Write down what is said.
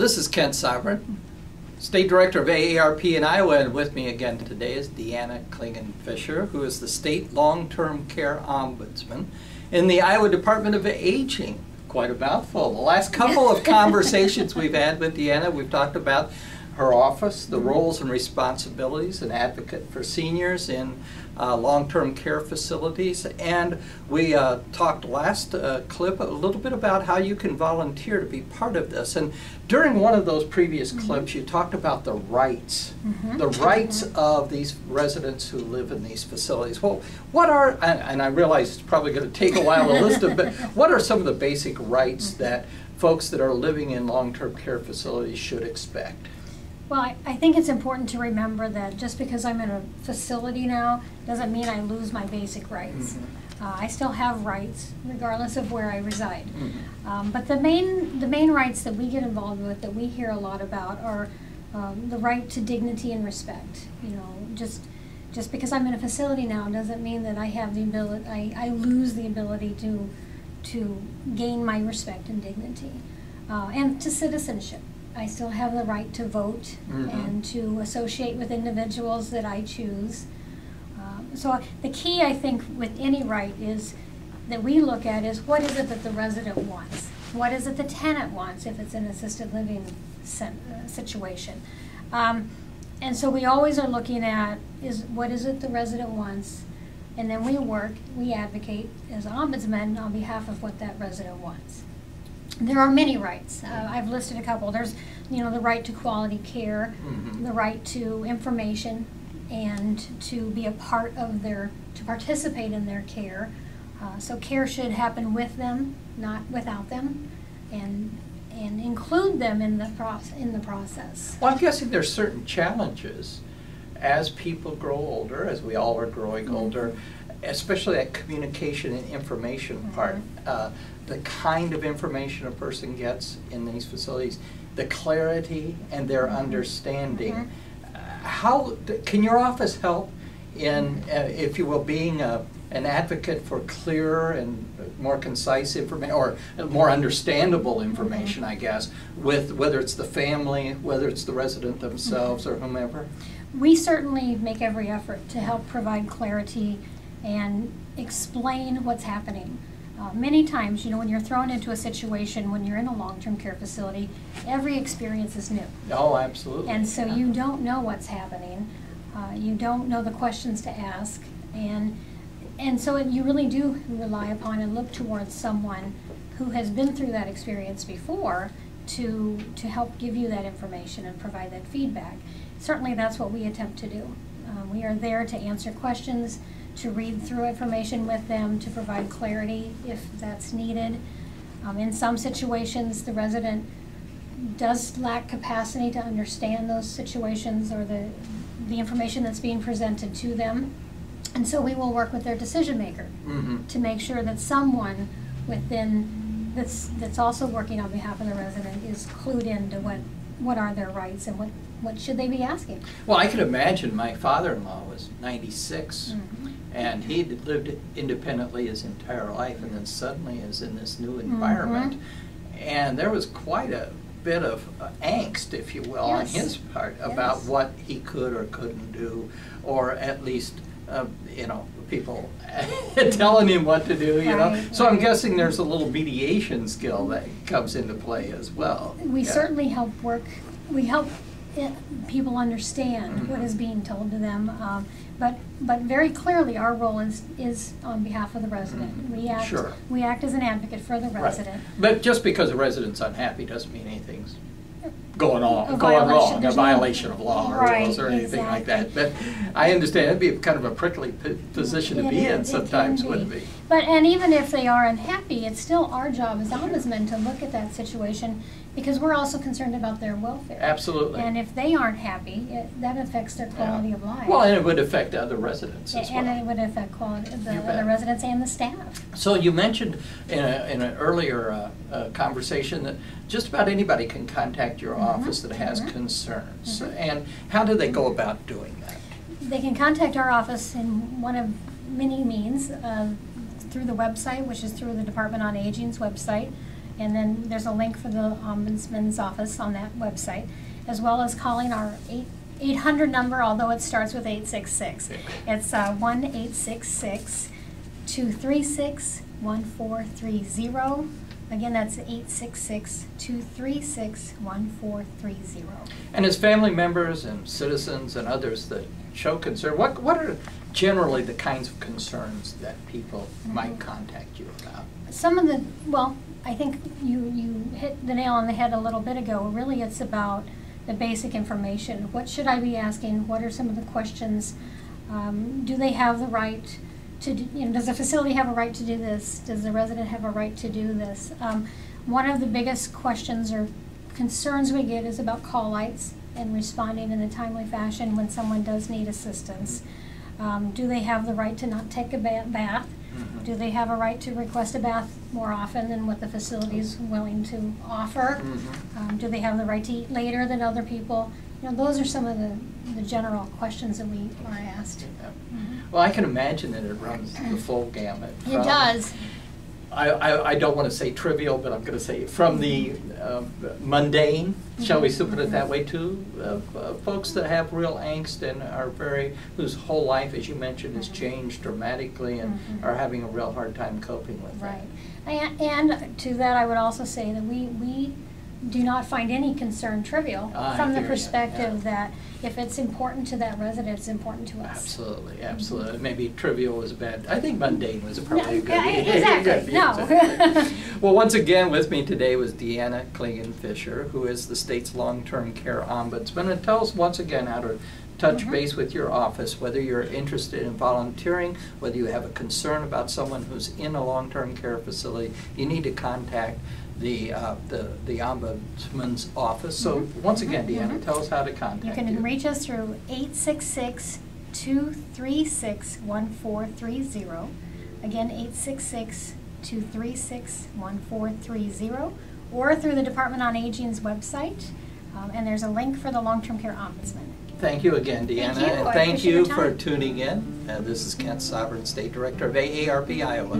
this is Kent Sovereign, State Director of AARP in Iowa, and with me again today is Deanna Klingenfisher, who is the State Long-Term Care Ombudsman in the Iowa Department of Aging. Quite a mouthful. The last couple of conversations we've had with Deanna, we've talked about her office, the roles and responsibilities, an advocate for seniors in long-term care facilities, and we talked last clip a little bit about how you can volunteer to be part of this. And during one of those previous clips, you talked about the rights, of these residents who live in these facilities. Well, what are, and I realize it's probably going to take a while to list them, but what are some of the basic rights that folks that are living in long-term care facilities should expect? Well, I think it's important to remember that just because I'm in a facility now doesn't mean I lose my basic rights. I still have rights regardless of where I reside. But the main rights that we get involved with, that we hear a lot about, are the right to dignity and respect. You know, just because I'm in a facility now doesn't mean that I have the ability, I lose the ability to gain my respect and dignity, and to citizenship. I still have the right to vote and to associate with individuals that I choose. So the key, I think, with any right is that we look at is what is it that the resident wants? What is it the tenant wants if it's an assisted living situation? And so we always are looking at what is it the resident wants, and then we advocate as ombudsmen on behalf of what that resident wants. There are many rights. I've listed a couple. There's, the right to quality care, the right to information, and to be a part of to participate in their care. So care should happen with them, not without them, and include them in the process. Well, I'm guessing there's certain challenges as people grow older, as we all are growing older, especially that communication and information part. The kind of information a person gets in these facilities, the clarity and their understanding. How can your office help in, if you will, being an advocate for clearer and more concise information, or more understandable information, I guess, with whether it's the family, whether it's the resident themselves, or whomever? We certainly make every effort to help provide clarity and explain what's happening. Many times, when you're thrown into a situation, when you're in a long-term care facility, every experience is new. Oh, absolutely. And so you don't know what's happening. You don't know the questions to ask. And so you really do rely upon and look towards someone who has been through that experience before to help give you that information and provide that feedback. Certainly that's what we attempt to do. We are there to answer questions, to read through information with them, to provide clarity if that's needed. In some situations, the resident does lack capacity to understand those situations or the information that's being presented to them. And so we will work with their decision maker to make sure that someone within that's also working on behalf of the resident is clued into what are their rights and what should they be asking. Well, I can imagine my father-in-law was 96. And he had lived independently his entire life, and then suddenly is in this new environment. And there was quite a bit of angst, if you will, on his part about what he could or couldn't do, or at least, people telling him what to do, So I'm guessing there's a little mediation skill that comes into play as well. We certainly help people understand what is being told to them, but very clearly our role is on behalf of the resident. We act as an advocate for the resident. Right. But just because the resident's unhappy doesn't mean anything's going wrong, a violation of law or rules or anything like that. But I understand it'd be kind of a prickly position to be in sometimes, wouldn't it be? And even if they are unhappy, it's still our job as ombudsmen to look at that situation, because we're also concerned about their welfare. Absolutely. And if they aren't happy, that affects their quality of life. Well, and it would affect other residents as well. And it would affect the residents and the staff. So you mentioned in an earlier conversation that just about anybody can contact your office that has concerns. And how do they go about doing that? They can contact our office in one of many means, through the website, which is through the Department on Aging's website. And then there's a link for the Ombudsman's office on that website, as well as calling our 800 number, although it starts with 866. It's 1-866-236-1430. Again, that's 866-236-1430. And as family members and citizens and others that show concern, what are generally the kinds of concerns that people might contact you about? Some of the, well, I think you hit the nail on the head a little bit ago. Really, it's about the basic information. What should I be asking? What are some of the questions? Do they have the right to do, does the facility have a right to do this? Does the resident have a right to do this? One of the biggest questions or concerns we get is about call lights and responding in a timely fashion when someone does need assistance. Do they have the right to not take a bath? Do they have a right to request a bath more often than what the facility is willing to offer? Do they have the right to eat later than other people? Those are some of the general questions that we are asked. Well, I can imagine that it runs the full gamut. It does. I don't want to say trivial, but I'm going to say from the mundane, shall we put it that way, to folks that have real angst and are whose whole life, as you mentioned, has changed dramatically and are having a real hard time coping with that. Right. And to that, I would also say that we do not find any concern trivial from the perspective that if it's important to that resident, it's important to us. Absolutely, absolutely. Maybe trivial was bad. I think mundane was probably a good. Exactly. No. Well, once again, with me today was Deanna Klingon-Fisher, who is the state's long-term care ombudsman, and tell us once again how to touch base with your office, whether you're interested in volunteering, whether you have a concern about someone who's in a long-term care facility. You need to contact the Ombudsman's office. So once again, Deanna, tell us how to contact you. You can reach us through 866-236-1430. Again, 866-236-1430, or through the Department on Aging's website. And there's a link for the Long-Term Care Ombudsman. Thank you again, Deanna. Thank you. And thank you for tuning in. This is Kent Sovereign, State Director of AARP Iowa.